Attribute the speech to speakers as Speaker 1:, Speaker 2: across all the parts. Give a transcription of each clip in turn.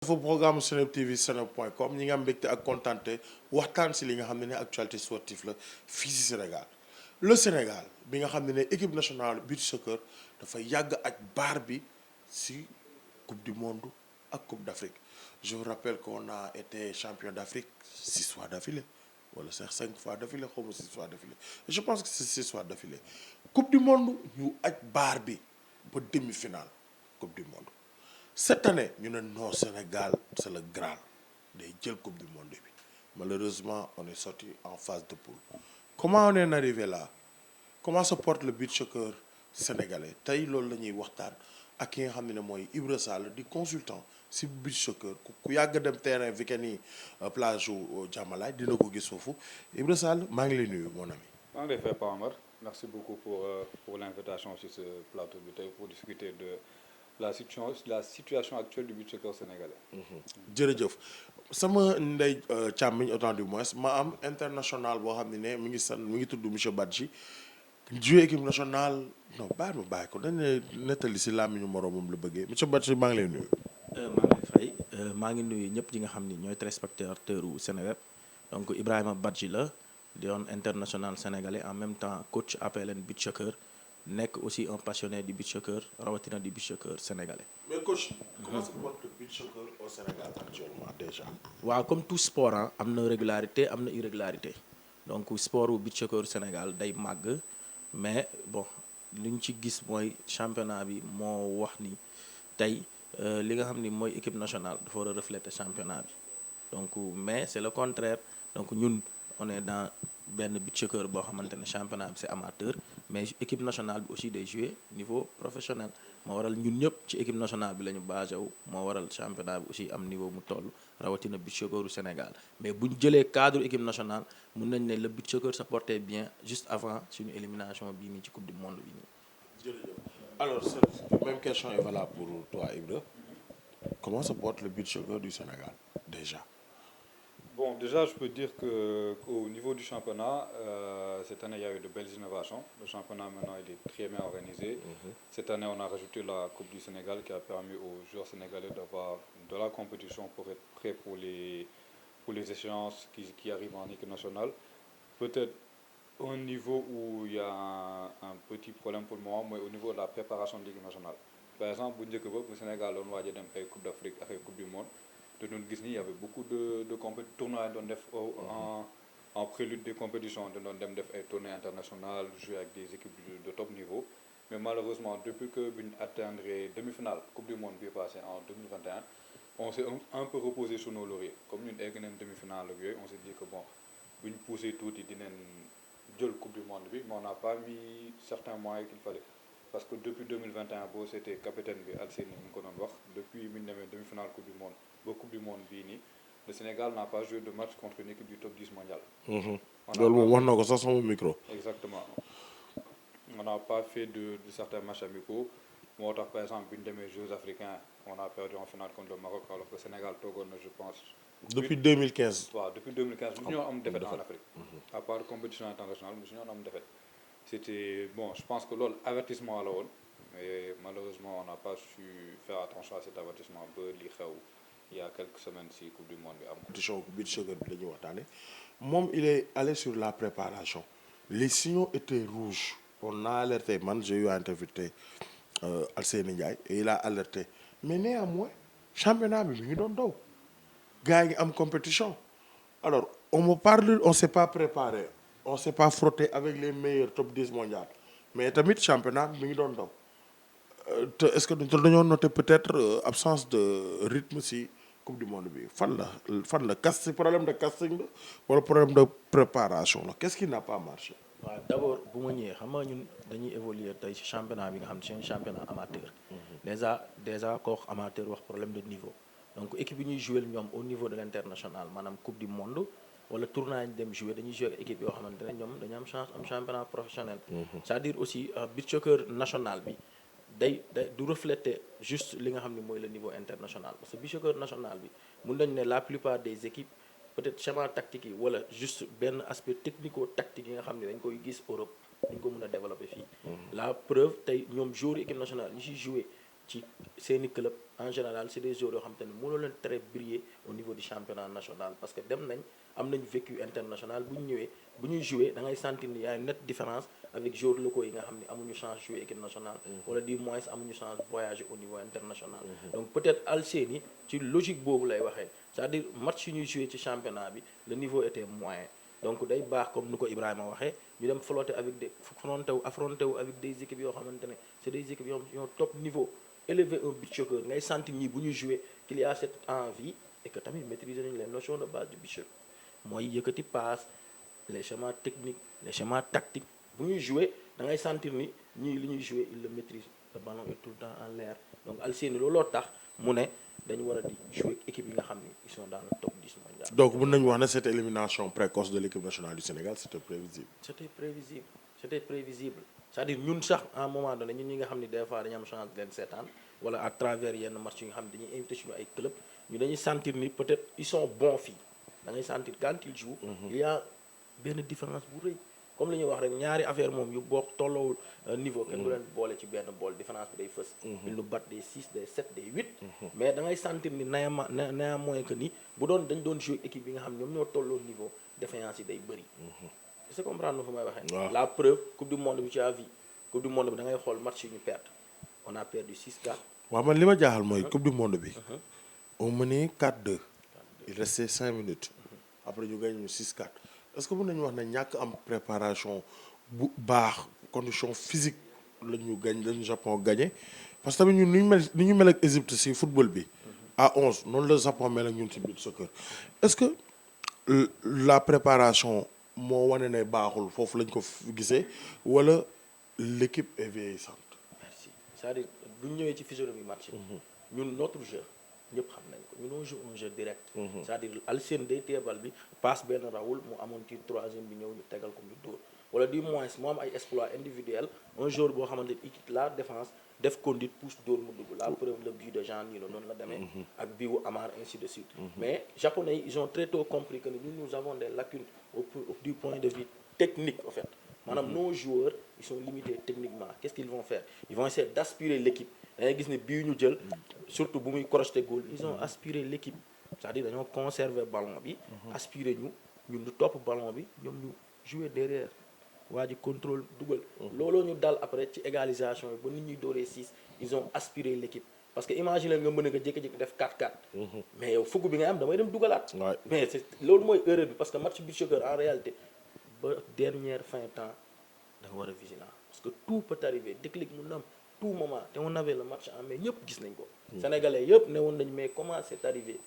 Speaker 1: dafa programme Seneweb TV seneweb.com ñi nga am mbégte ak kontante waxtaan si li nga xam ne actualité sportive la fii si Sénégal le Sénégal bi nga xam ne équipe nationale beach soccer dafa yàgg ak baar bi si coupe du monde ak coupe d'Afrique je vous rappelle qu'on a été champion d'Afrique 6 fois d'affilée wala sax 5 fois d'affilée xaw ma 6 fois d'affilée je pense que c'est 6 fois d'affilée coupe du monde ñu aj baar bi ba demi-finale coupe du monde. Cette année ñu ne non Sénégal c'est le Graal day jël coupe du monde bi malheureusement on est sorti en phase de poule comment on est arrivé là comment se porte le beach soccer sénégalais tey loolu la ñuy waxtaan ak ki nga xam ne mooy Ibra Sall di consultant si beach soccer ku yàgg dem terrain week-end yi plage u Diamalaye dina ko gis foofu Ibra Sall maa ngi lay nuyu mon ami.
Speaker 2: maa ngi lay fay Pa Omar merci beaucoup pour l'invitation sur ce plateau bi tey pour discuter de la situation actuelle du beach soccer sénégalais.
Speaker 1: jërëjëf sama ndey càmmiñ autant du moins ma am international boo xam ne mi ngi tudd monsieur Badji joué équipe nationale non bàyyi ma bàyyi ko dañ ne nettali si làmmiñu moroomam la bëggee monsieur Badji maa ngi lay nuyu.
Speaker 3: maa ngi lay fay maa ngi nuyu ñëpp ñi nga xam ni ñooy téléspectateur u Seneweb donc Ibrahima Badji la di doon international sénégalais en même temps coach APLN beach soccer nekk aussi un passionné du beach soccer rawatina du beach soccer sénégalais.
Speaker 1: mais coach. comment se porte le beach soccer au Sénégal actuellement déjà.
Speaker 3: waaw comme tout sport am na régularité am na irrégularité donc sport u beach soccer Sénégal day màgg mais bon li ñu ci gis mooy championnat bi moo wax ni tey li nga xam ni mooy équipe nationale dafa war a refléter championnat bi donc mais c'est le contraire donc ñun on est dans benn beach soccer boo xamante ne championnat bi c'est amateur mais équipe nationale bi aussi day jouer niveau professionnel moo waral ñun ñëpp ci équipe nationale bi la ñu basé wu moo waral championnat bi aussi am niveau mu toll rawatina beach soccer u Sénégal mais bu ñu jëlee cadre équipe nationale mun nañ ne le beach soccer se portait bien juste avant suñu élimination bii nii ci coupe du monde bi nii.
Speaker 1: jërëjëf alors cette même question est valable pour toi Ibra comment se porte le beach soccer du Sénégal déjà.
Speaker 2: Bon, déjà, je peux dire qu'au niveau du championnat, cette année, il y a eu de belles innovations. Le championnat, maintenant, il est très bien organisé. Cette année, on a rajouté la Coupe du Sénégal qui a permis aux joueurs sénégalais d'avoir de la compétition pour être prêts pour les échéances qui arrivent en équipe nationale. Peut-être un niveau où il y a un petit problème pour le moment, mais au niveau de la préparation de l'équipe nationale. Par exemple, le Sénégal, on va dire une Coupe d'Afrique avec Coupe du Monde. De notre Disney, il y avait beaucoup de tournois en prélude des compétitions, de notre tournées internationales, jouer avec des équipes de top niveau. Mais malheureusement, depuis que nous atteindre demi-finale, Coupe du Monde qui est passée en 2021, on s'est un peu reposé sur nos lauriers. Comme nous avons une demi-finale, on s'est dit que bon, nous pousser tout et nous Coupe du Monde, mais on n'a pas mis certains moyens qu'il fallait. Parce que depuis 2021, c'était capitaine de Alcénie depuis une demi-finale Coupe du Monde. Coupe du Monde bii le Sénégal n'a pas joué de match contre une équipe du top 10 mondial.
Speaker 1: loolu moom wax na ko sax sama micro.
Speaker 2: Exactement on n'a pas fait de certains matchs amicaux moo tax par exemple bi ñu demee Jeux africains on a perdu en finale contre le Maroc alors que Sénégal toogoon na je pense.
Speaker 1: depuis 2015.
Speaker 2: waaw depuis 2015 mosu ñoo am défaite en Afrique. à part compétition internationale mosu ñoo am défaite. C'était bon je pense que loolu avertissement la woon mais malheureusement on n'a pas su faire attention à cet avertissement ba li xew. Il y a quelques semaines si Coupe du Monde bi am. compétition
Speaker 1: beach soccer bi la ñuy waxtaane moom il est allé sur la préparation les signaux étaient rouges on a alerté man j'ai eu à interviewé Alseyni Ndiaye et il a alerté mais néanmoins championnat bi mi ngi doon daw gars yi ngi am compétition alors on me parle on s'est pas préparé on s'est pas frotté avec les meilleurs top 10 mondial mais tamit championnat bi mi ngi doon daw te est-ce que dañoo noter peut-être absence de rythme si coupe du monde bi fan la problème de casting la wala problème de préparation la qu'est-ce qui n'a pas marché.
Speaker 3: waaw d'abord bu ma ñëwee xam nga ñun dañuy évoluer tey ci championnat bi nga xam ne c'est un championnat amateur. déjà ko wax amateur wax problème de niveau donc équipe yi ñuy jouer ñoom au niveau de l'international maanaam coupe du monde wala tournoi yi ñu dem jouer dañuy jouer ak équipe yoo xamante ne ñoom dañu am chance am championnat professionnel. c'est-à-dire aussi beach soccer national bi. day du refléter juste li nga xam ne mooy le niveau international parce que beach soccer national bi mun nañu ne la plupart des équipes peut-être schéma tactique yi wala juste benn aspect technico-tactique yi nga xam ne dañ koy gis Europe dañ ko mën a développer fii. La preuve tey ñoom joueurs équipe nationale ñi ciy jouer ci seeni club en général c'est des joueurs yoo xam te ne mënoo leen très briller au niveau du championnat national parce que dem nañ am nañ vécu international bu ñu ñëwee bu ñuy jouer da ngay sentir ni y a une nette différence avec joueurs locaux yi nga xam ne amuñu chance jouer équipe nationale wala du moins amuñu chance voyager au niveau international donc peut-être Alseni ci logique boobu lay waxee c'est-à-dire match yi ñuy jouer ci championnat bi le niveau était moyen donc day baax comme ni ko Ibrahima waxee ñu dem flotter avec des affronter wu avec des équipes yoo xamante ne c'est des équipes yoo top niveau élever un beach soccer ngay sentir ñi bu ñuy jouer qu'il y a cette envie et que tamit maîtriser nañu les notions de base du beach soccer mooy yëkkati passe les schémas techniques les schémas tactiques bu ñuy jouer da ngay sentir ni ñii li ñuy jouer il le maîtrise le ballon est tout le temps en l'air donc Alseni looloo tax mu ne dañu war a di jouer équipe yi nga xam ni ils sont dans le top 10 mondial.
Speaker 1: donc mën nañu wax ne cette élimination précoce de l'équipe nationale du Sénégal c'était prévisible.
Speaker 3: c'était prévisible c'est-à-dire ñun sax à un moment donné ñun ñi nga xam ni des fois dañu am chance de leen seetaan wala à travers yenn match yi nga xam ne dañuy invité suñu ay club ñu dañuy sentir ni peut-être ils sont bons fii da ngay sentir quand ils jouent il y a benn différence bu rëy comme li ñuy wax rek ñaari affaire moom yu bokk tolloowul niveau kenn du leen boole ci benn bool différence bi day fës ils nous battent des 6 des 7 des 8 mais da ngay sentir ni néanmoins que ni bu doon dañ doon jouer équipe bi nga xam ne ñoom ñoo tolloo niveau défaillance yi day bëri est-ce que comprendre na fu may waxee la preuve coupe du monde bi ci avis coupe du monde bi da ngay xool match yi ñu perte on a perdu 6-4
Speaker 1: waaw man li ma jaaxal mooy coupe du monde bi on menait 4-2 il restait 5 minutes après ñu gagné ñu 6-4 est-ce que mën nañu wax ne ñàkk am préparation bu baax condition physique lañu Japon gagné parce que tamit ñun ni ñu mel ak Égypte ci football bi à 11 noonu la Japon mel ak ñun ci beach soccer est-ce que la préparation moo wane ne baaxul foofu lañ ko gisee wala l'équipe est vieillissante.
Speaker 3: merci c'est-à-dire bu ñu ñëwee ci physionomie match ñun notre jeu ñëpp xam nañ ko ñun on joue un jeu direct c'est-à-dire Alseni day teebal bi passe benn rawul mu amoon ci troisième bi ñëw ñu tegal ko ñu dóor wala du moins mu am ay exploits individuels un joueur boo xamante ni équipe la défense def conduite pousse dóor mu dugg la preuve le but de Jean Nilo noonu la demee ak biwu Amar ainsi de suite mais japonais ils ont très tôt compris que nous avons des lacunes du point de vue technique en fait maanaam nos joueurs ils sont limités techniquement qu'est-ce qu'ils vont faire ils vont essayer d'aspirer l'équipe da ngay gis ne bii ñu jël surtout bu muy crocheté goal ils ont aspiré l'équipe c'est-à-dire dañoo conserver ballon bi aspiré ñun ñu topp ballon bi ñoom ñu jouer derrière waa ji contrôle dugal looloo ñu dal après ci égalisation yi ba nit ñuy dooree 6 ils ont aspiré l'équipe parce que imagine nga mën a nga jékki-jékki def 4-4 mais yow fukk bi nga am damay dem dugalaat mais c'est loolu mooy erreur bi parce que match beach soccer en réalité ba dernière fin temps da nga war a vigilant parce que tout peut arriver déclic mun na am tout moment te on avait le match en main ñëpp gis nañ ko sénégalais yëpp ne woon nañ mais comment c'est arrivé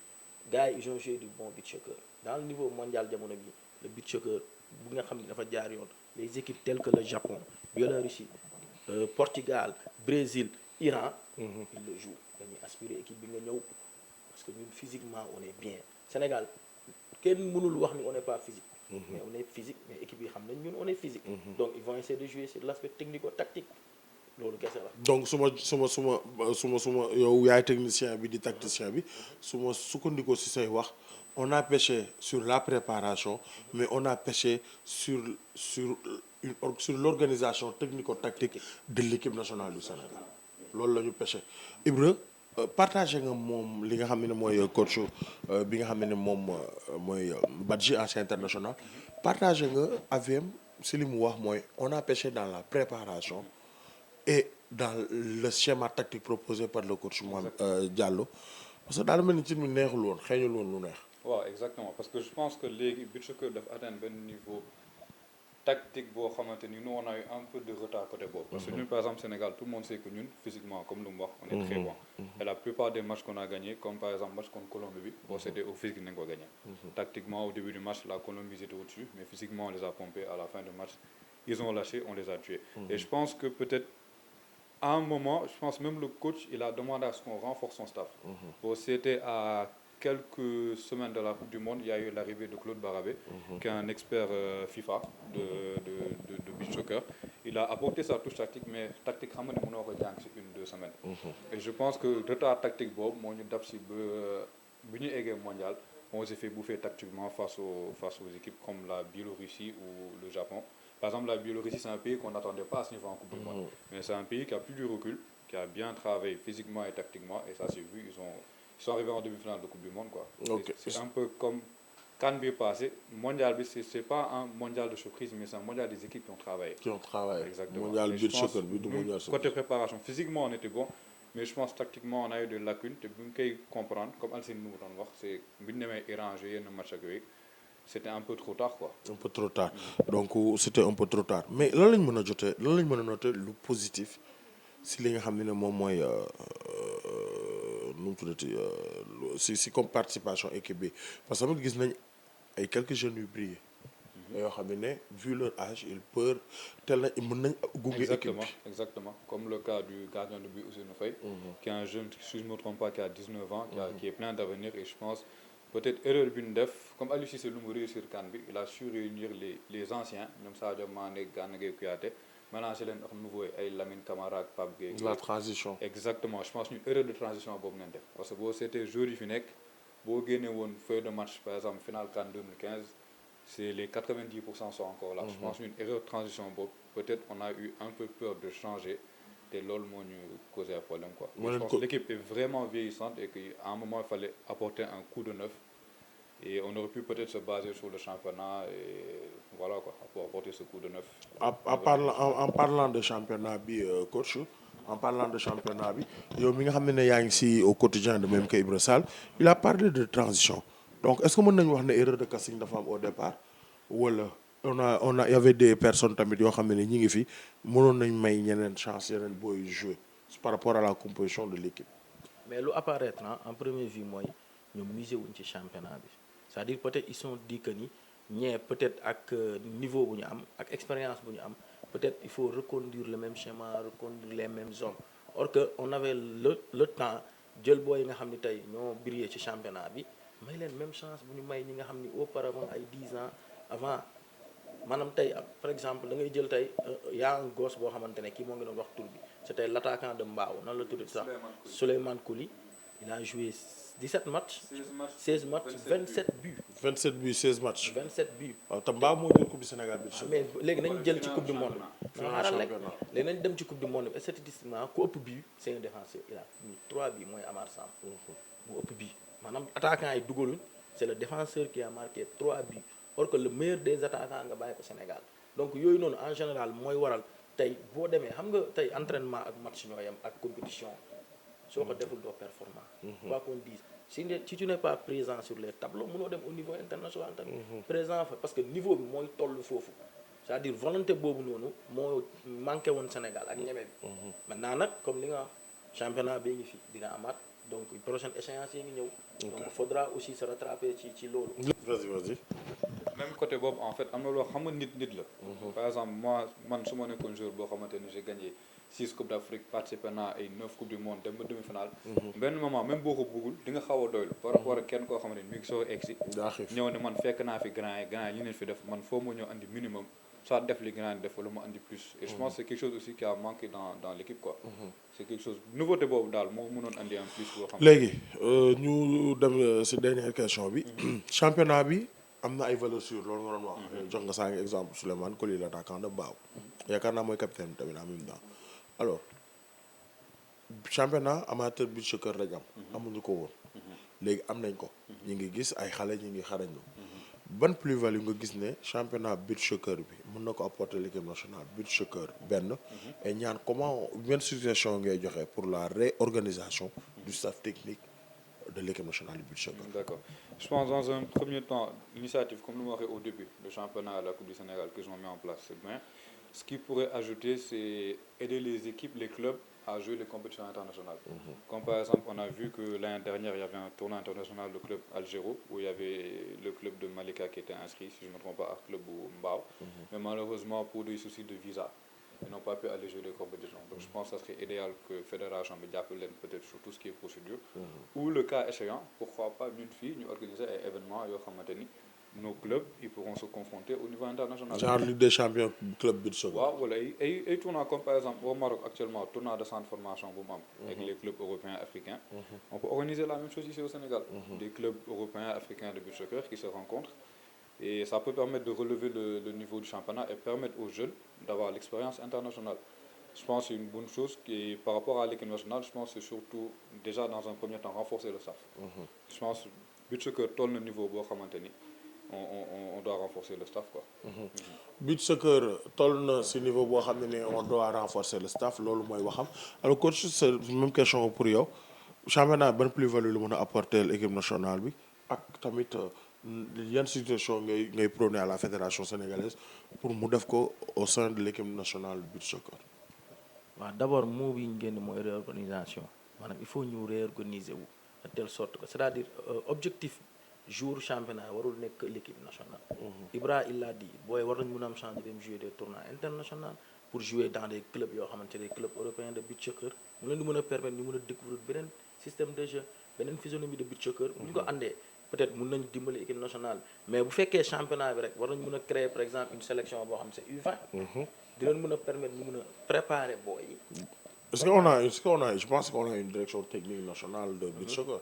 Speaker 3: gars yi ils ont joué du bon beach soccer dans le niveau mondial jamono bi le beach soccer bu nga xam ne dafa jaar yoon les équipes telles que le Japon Biélorussie Portugal Brésil Iran ils le jouent dañuy aspirer équipe bi nga ñëw parce que ñun physiquement on est bien Sénégal kenn mënul wax ni on n'est pas physique mais on est physique mais équipe yi xam nañ ñun on est physique donc ils vont essayer de jouer sur l'aspect technico-tactique loolu kese la
Speaker 1: donc suma yow yaay technicien bi di tacticien bi suma sukkandikoo ci say wax on a pêché sur la préparation mais on a pêché sur l'organisation technico-tactique de l'équipe nationale du Sénégal loolu la ñu pêché Ibra partagé nga moom li nga xam ne mooy coach bi nga xam ne moom mooy Badji ancien international partagé nga AVM si li mu wax mooy on a pêché dans la préparation et dans le schéma tactique proposé par le coach Mohamed Diallo parce que daal mel ni ci mi neexul woon xeeñul woon lu neex.
Speaker 2: waaw exactement parce que je pense que léegi beach soccer dafa atteindre benn niveau tactique boo xamante ni nous on a eu un peu de retard côté boobu. parce que ñun par exemple Sénégal tout le monde sait que ñun physiquement comme lu mu wax. on est très bon. et la plupart des matchs qu'on a gagné comme par exemple match contre Colombie bi boo c'était au physique nañ ko gagné. tactiquement au début du match la Colombie était au-dessus mais physiquement on les a pompés à la fin du match ils ont lâché on les a tués. et je pense que peut-être à un moment je pense même le coach il a demandé à ce qu'on renforce son staff. Bon c'était à quelques semaines de la Coupe du Monde il y a eu l'arrivée de Claude Barabé qui est un expert FIFA de beach soccer. Il a apporté sa touche tactique mais tactique xam nga ne mënoo ko jàng ci 1-2 semaines. et je pense que retard tactique boobu moo ñu dab ci ba bi ñu eggee mondial on s'est fait bouffer tactiquement face aux équipes comme la Biélorussie ou le Japon. Par exemple la Biélorussie c'est un pays qu'on n'attendait pas à ce niveau en Coupe du Monde mais c'est un pays qui a plus du recul qui a bien travaillé physiquement et tactiquement, et ça s'est vu, ils sont arrivés en demi-finale de Coupe du Monde, quoi.
Speaker 1: Ok.
Speaker 2: C'est un peu comme CAN bi passé, mondial bi, c'est pas un mondial de surprise, mais c'est un mondial des équipes qui ont travaillé.
Speaker 1: qui ont travaillé.
Speaker 2: Exactement.
Speaker 1: Mondial
Speaker 2: Et je
Speaker 1: beach
Speaker 2: pense,
Speaker 1: soccer bi du
Speaker 2: nous,
Speaker 1: mondial
Speaker 2: côté
Speaker 1: soccer.
Speaker 2: préparation, physiquement on était bon, mais je pense tactiquement on a eu des lacunes, te bu ñu koy comprendre, comme Alcine nu mu doon wax, c'est bu ñu demee Iran joué yenn match ak yooyu, c'était un peu trop tard, quoi.
Speaker 1: Un peu trop tard donc c'était un peu trop tard mais lan lañ mën a jotee lan lañ mën a noter lu positif si li nga xam ne moom mooy nu mu tuddati si comme participation équipe bi parce que tamit gis nañ ay quelques jeunes yu brillé yoo xam ne vu leur âge ils peuvent tel na mën nañ gunge équipe
Speaker 2: Exactement,
Speaker 1: bi.
Speaker 2: exactement. Comme le cas du gardien de but Ousseynou Faye, qui est un jeune, si je ne me trompe pas, qui a 19 ans, qui est plein d'avenir. Et je pense, peut-être erreur d'une def, comme Aliou Cissé lu mu réussir CAN bi, il a su réunir les anciens, ñoom Sadio Mané, Gana Gueye Kouyaté, mélanger leen ak nouveau ay Lamine Camara ak Pape Gueye.
Speaker 1: la transition.
Speaker 2: Exactement, je pense une erreur de transition boobu nañ def. Parce que boo seetee joueurs yi fi nekk, boo génne woon feuille de match, par exemple, finale CAN 2015, c'est les 90% sont encore là. Je pense une erreur de transition boobu, peut-être on a eu un peu peur de changer, te loolu moo ñu causé un problème, quoi. Mais je pense que l'équipe est vraiment vieillissante et qu'à un moment il fallait apporter un coup de neuf et on aurait pu peut-être se baser sur le championnat et voilà quoi, pour apporter ce coup de neuf.
Speaker 1: En parlant de championnat bi coach en parlant de championnat bi yow mi nga xam ne yaa ngi si au quotidien de même que Ibra Sall il a parlé de transition donc est-ce que mën nañu wax ne erreur de casting dafa am au départ wala il y avait des personnes tamit yoo xam ne ñi ngi fi mënoon nañ may ñeneen chance yeneen booy jouer par rapport à la composition de l'équipe.
Speaker 3: mais lu apparaître en première vue mooy ñoom misé wuñ ci championnat bi c'est-à-dire peut-être ils sont dit que ni ñee peut-être ak niveau bu ñu am ak expérience bu ñu am peut-être il faut reconduire le même schéma reconduire les mêmes hommes or que on avait le temps jël booy yi nga xam ni tey ñoo brillé ci championnat bi may leen même chance bu ñu may ñi nga xam ni auparavant ay 10 ans avant maanaam tey par exemple da ngay jël tey yaa un gosse boo xamante ne kii moo ngi doon wax tur bi c'était l'attaquant de Mbao nan la tudd sax Souleymane Coly il a joué 17 matchs 16 matchs 27 buts
Speaker 1: 27 buts 16 matchs.
Speaker 3: 27 buts
Speaker 1: waaw te Mbao moo jël coupe du Sénégal bi.
Speaker 3: mais léegi nañ jël ci coupe du monde bi
Speaker 1: Final
Speaker 3: xaaral rek
Speaker 1: championnat.
Speaker 3: léegi nañ dem ci coupe du monde bi statistiquement ku ëpp but c'est un défenseur il a mis 3 buts mooy Amar Samb mu ëpp but maanaam attaquant yi dugaluñ c'est le défenseur qui a marqué 3 buts or que le meilleur des attaquants nga bàyyi ko Sénégal donc yooyu noonu en général mooy waral tey boo demee xam nga tey entraînement ak match ñoo yam ak compétition soo ko deful doo performant quoi qu'on dise si tu n'es pas présent sur les tableaux mënoo dem au niveau international tamit présent fa parce que niveau bi mooy toll foofu c'est-à-dire volonté boobu noonu moo manqué woon Sénégal ak ñeme bi maintenant nag comme li nga wax championnat bi ngi fi dina amaat donc prochaine échéance yi ngi ñëw donc il faudra aussi se rattraper ci loolu
Speaker 1: vas-y.
Speaker 2: Même côté boobu en fait am na loo xam nga nit la. Par exemple man su ma nekkoon joueur boo xamante ni j'ai gagné 6 coupes d'Afrique participé naa ay 9 coupes du monde dem ba demi-finale. benn moment même boo ko bëggul di nga xaw a doylu par rapport ak kenn koo xamante ni mi ngi soo egsi.
Speaker 1: daa xiif
Speaker 2: ñëw ne man fekk naa fi grand yi li leen fi def man foo ma ñëw andi minimum soit def li grand yi def wala mu andi plus. Et je pense que c'est quelque chose aussi qui a manqué dans l'équipe quoi. C'est quelque chose nouveauté boobu daal moo mënoon andi un plus boo xam.
Speaker 1: léegi ñu dem si dernière question bi. championnat bi am na ay valeurs sûres loolu nga doon wax. jox nga saa ngi exemple Souleymane Coly l'attaquant de Mbao. yaakaar naa mooy capitaine tamit en même temps alors championnat amateur beach soccer lañ am. amuñu ko woon. léegi am nañ ko. ñu ngi gis ay xale ñu ngi xarañu. ban plus-value nga gis ne championnat beach soccer bi mën na ko apporter l'équipe nationale beach soccer benn. et ñaan comment benn suggestion ngay joxe pour la réorganisation du staff technique de l'équipe nationale de beach soccer.
Speaker 2: D'accord. Je pense dans un premier temps, l'initiative, comme nous l'avons fait au début, le championnat à la Coupe du Sénégal qu'ils ont mis en place, c'est bien. Ce qu'ils pourraient ajouter, c'est aider les équipes, les clubs à jouer les compétitions internationales. Comme par exemple, on a vu que l'année dernière, il y avait un tournoi international, le club Algéro, où il y avait le club de Malika qui était inscrit, si je ne me trompe pas, à club Mbao. Mais malheureusement, pour des soucis de visa, ils n'ont pas pu aller jouer les compétitions. Donc je pense que ça serait idéal que la fédération appelle peut-être sur tout ce qui est procédure. Ou le cas échéant, pourquoi pas une fille, nous organiser un événement, nos clubs, ils pourront se confronter au niveau international.
Speaker 1: Genre Ligue des champions club beach soccer.
Speaker 2: Wow, voilà. Et tournois comme par exemple au Maroc actuellement, tournoi de centre de formation avec les clubs européens africains. On peut organiser la même chose ici au Sénégal. Des clubs européens africains de beach soccer qui se rencontrent. Et ça peut permettre de relever le niveau du championnat et permettre aux jeunes d'avoir l'expérience internationale. Je pense que c'est une bonne chose qui, par rapport à l'équipe nationale, je pense que c'est surtout déjà dans un premier temps renforcer le staff. Je pense que but soccer toll na niveau boo xamante ni on doit renforcer le staff quoi.
Speaker 1: Beach soccer toll na si niveau boo xam ne on doit renforcer le staff loolu mooy waxam alors coach c'est même question pour yow championnat ban plus-value lu mën a apporter l'équipe nationale bi ak tamit yan situation ngay prôner à la fédération sénégalaise pour mu def ko au sein de l'équipe nationale beach soccer.
Speaker 3: waaw d'abord mot bi ñu génn mooy réorganisation maanaam il faut ñu réorganiser wu de telle sorte que c'est-à-dire objectif jour championnat warul nekk l'équipe nationale. Ibra il l'a dit booy war nañu mën a am chance de dem jouer des tournois internationaux pour jouer dans des clubs yoo xamante ne des clubs européens de beach soccer mu leen di mën a permettre ñu mën a découvrir beneen système de jeu beneen physionomie de beach soccer. bu ñu ko andee peut-être mën nañu dimbali équipe nationale mais bu fekkee championnat bi rek war nañu mën a créer par exemple une sélection boo xam ne c'est U20. di leen mën a permettre ñu mën a préparer booy yi.
Speaker 1: Je pense qu'on a une direction technique nationale de beach soccer.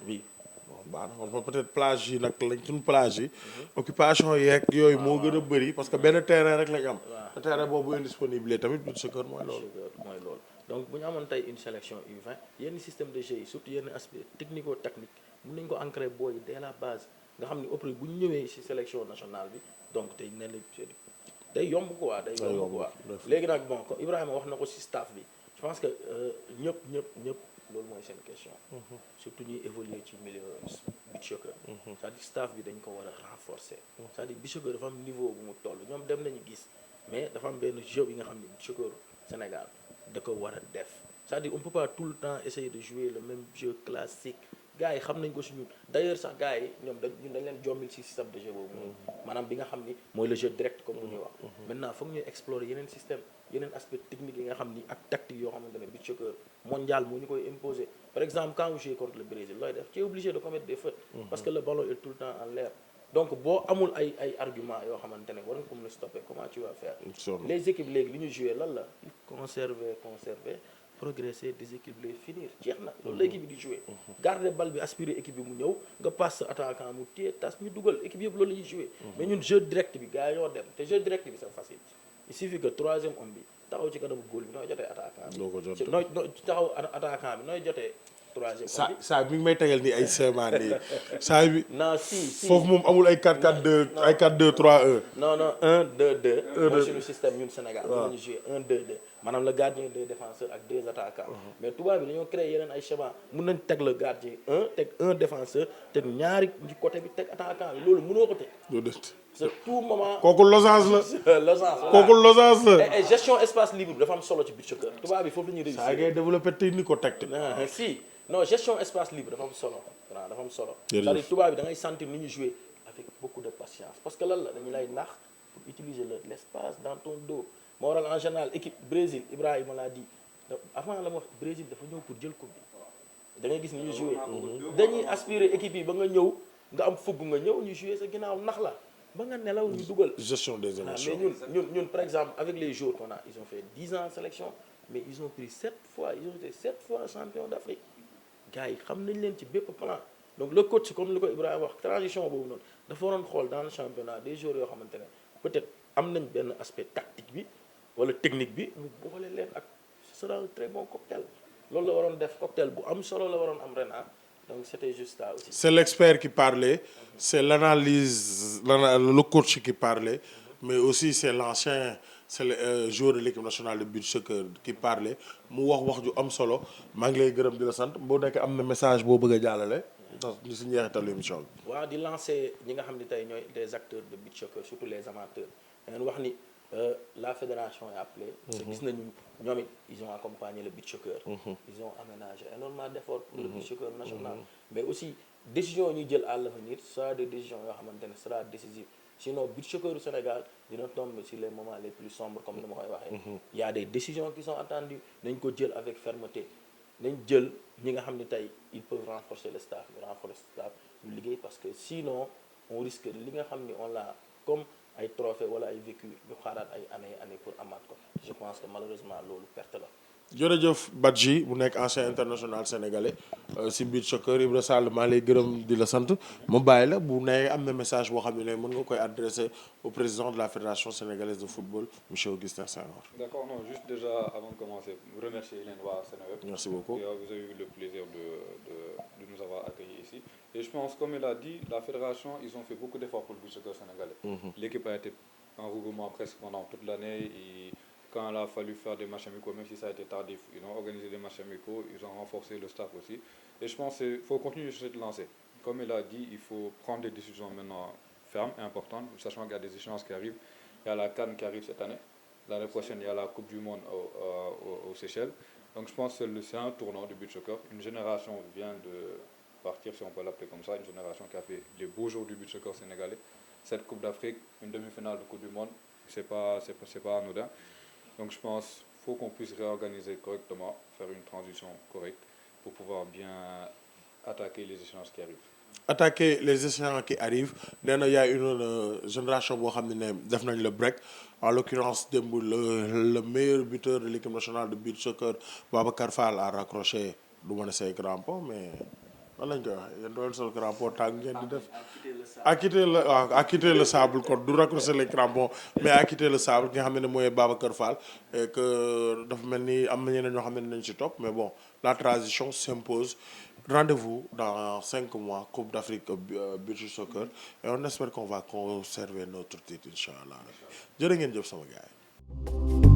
Speaker 1: Oui. Bon baax na peut-être plage yi nag lañ suñu plage yi. occupation yeeg yooyu moo gën a bëri parce que benn terrain rek lañ am. te terrain boobu indisponible tamit beach soccer mooy loolu.
Speaker 3: donc bu ñu amoon tey une sélection U20 yenn système de jeu yi surtout yenn aspect technico-technique mën nañu ko ancrer booy yi dès la base nga xam ni après bu ñu ñëwee ci sélection nationale bi donc tey nee na day yomb quoi day yomb quoi léegi nag bon Ibrahima wax na ko ci staff bi je pense que ñëpp loolu mooy seen question surtout ñuy évoluer ci milieu beach soccer c'est-à-dire staff bi dañ ko war a renforcer c'est-à-dire beach soccer dafa am niveau bu mu toll ñoom dem nañu gis mais dafa am benn jeu bi nga xam ne beach soccer Sénégal da ko war a def c'est-à-dire on peut pas tout le temps essayer de jouer le même jeu classique gars yi xam nañ ko si ñun d'ailleurs sax gars yi ñoom dañ leen jommil si système de jeu boobu noonu maanaam bi nga xam ni mooy le jeu direct comme bu ñuy wax maintenant foog ñuy explorer yeneen système yeneen aspect technique yi nga xam ni ak tactique yoo xamante ne beach soccer mondial moo ñu koy imposer par exemple quand vous jouez contre le Brésil looy def tu es obligé de commettre des fautes parce que le ballon est tout le temps en l'air donc boo amul ay argument yoo xamante ne war nga ko mën a stopper comment tu vas faire les équipes léegi li ñu jouer lan la conserver progresser déséquilibrer finir jeex na loolu la équipe bi di jouer garder bal bi aspirer équipe bi mu ñëw nga passe attaquant mu téye tas ñu dugal équipe yëpp loolu la ñuy jouer mais ñun jeu direct bi gars yi ñoo dem te jeu direct bi c'est facile il suffit que troisième homme bi taxaw ci kanamu góol bi nooy jotee attaquant bi nooy taxaw attaquant bi nooy jotee troisième homme bi
Speaker 1: saa mi ngi may tegal ni ay seemaan nii saa bi
Speaker 3: non si
Speaker 1: foofu moom amul ay 4-4-2 ay 4-2-3-1
Speaker 3: non 1-2-2 mooy suñu système ñun Sénégal la ñu jouer 1-2-2 maanaam le gardien deux défenseurs ak deux attaquants mais tubaab bi dañoo créé yeneen ay schéma mun nañ teg le gardien teg un défenseur teg ñaari ci côté bi teg attaquant bi loolu mënoo ko teg c'est tout moment
Speaker 1: kooku losance la kooku losance la
Speaker 3: et gestion espace libre bi dafa am solo ci beach soccer tubaab bi foofu la ñuy réussir
Speaker 1: saa ngay développé technico-tactique
Speaker 3: si non gestion espace libre dafa am solo waaw dafa am solo c'est-à-dire tubaab bi da ngay sentir ni ñu jouer avec beaucoup de patience parce que lan la dañu lay nax pour utiliser l'espace dans ton dos moo waral en général équipe Brésil Ibrahima l'a dit avant la ma wax Brésil dafa ñëw pour jël coupe bi da ngay gis ni ñu jouer dañuy aspirer équipe yi ba nga ñëw nga am fugg nga ñëw ñu jouer sa ginnaaw nax la ba nga nelaw ñu dugal
Speaker 1: gestion des émotions
Speaker 3: mais ñun par exemple avec les joueurs qu'on a ils ont fait 10 ans en sélection mais ils ont pris 7 fois ils ont été 7 fois champions d'Afrique gars yi xam nañ leen ci bépp plan donc le coach comme li ko Ibrahima wax transition boobu noonu dafa waroon xool dans le championnat des joueurs yoo xamante ne peut-être am nañ benn aspect tactique bi wala technique bi mu boole leen ak ce sera un très bon cocktail loolu la waroon def cocktail bu am solo la waroon am ren donc c'était juste ça aussi.
Speaker 1: C'est l'expert qui parlait c'est l'analyse le coach qui parlait mais aussi c'est le joueur de l'équipe nationale de beach soccer qui parlait mu wax ju am solo maa ngi lay gërëm di la sant boo nekk am na message boo bëgg a jàllale ndax ñu si njeexitalu émission bi.
Speaker 3: waaw di lancer ñi nga xam ne tey ñooy des acteurs de beach soccer surtout les amateurs dañu wax ni. La fédération est appelée. gis nañu ñoom it ils ont accompagné le beach soccer. ils ont aménagé énormément d'efforts pour le beach soccer national. mais aussi décision ñuy jël à l'avenir sera des décisions yoo xamante ne sera décisive sinon beach soccer du Sénégal dina tomber sur les moments les plus sombres comme ni ma koy waxee. il y a des décisions qui sont attendues nañ ko jël avec fermeté nañ jël ñi nga xam ne tey ils peuvent renforcer le staff ñu liggéey parce que sinon on risque li nga xam ni on l'a comme. ay trophée wala ay vécu ñu xaaraat ay année pour amaat ko je pense que malheureusement loolu perte la
Speaker 1: jërëjëf Badji bu nekk ancien international sénégalais si beach soccer Ibra Sall maa lay gërëm di la sant ma bàyyi la bu nee am na message boo xam ne mën nga koy adressé au président de la fédération sénégalaise de football monsieur Augustin Senghor.
Speaker 2: D'accord, non, juste déjà avant de commencer, remercier Hélène War Seneweb.
Speaker 1: Merci beaucoup.
Speaker 2: Et, vous avez eu le plaisir de nous avoir accueillis ici. Et je pense, comme il a dit, la fédération, ils ont fait beaucoup d'efforts pour le beach soccer sénégalais. L'équipe a été en regroupement presque pendant toute l'année. Et quand il a fallu faire des matchs amicaux, même si ça a été tardif, ils ont organisé des matchs amicaux, ils ont renforcé le staff aussi. Et je pense qu'il faut continuer sur cette lancée. Comme il a dit, il faut prendre des décisions maintenant fermes et importantes, sachant qu'il y a des échéances qui arrivent. Il y a la CAN qui arrive cette année. L'année prochaine, il y a la Coupe du Monde aux Seychelles. Donc je pense que c'est un tournant du beach soccer. Une génération vient de partir, si on peut l'appeler comme ça, une génération qui a fait les beaux jours du beach soccer sénégalais. Cette Coupe d'Afrique, une demi-finale de Coupe du Monde, c'est pas anodin. Donc je pense qu'il faut qu'on puisse réorganiser correctement, faire une transition correcte pour pouvoir bien attaquer les échéances qui arrivent.
Speaker 1: Attaquer les échéances qui arrivent nee na y a une génération boo xam ne def nañ le break en l'occurrence démb le meilleur buteur de l'équipe nationale de beach soccer Babacar Fall a raccroché du mën a say crampons mais nan lañ koy waxee yéen doon sol crampon tàng ngeen di def a quitté le sable kon du raccrocher les crampons mais a quitté le sable ki nga xam ne mooy Babacar Fall et que dafa mel ni am na ñeneen ñoo xam ne nañ ci topp mais bon la transition s'impose. Rendez-vous dans 5 mois, Coupe d'Afrique beach soccer et on espère qu'on va conserver notre titre, Inch'Allah. Jërë ngeen jëf sama gars yi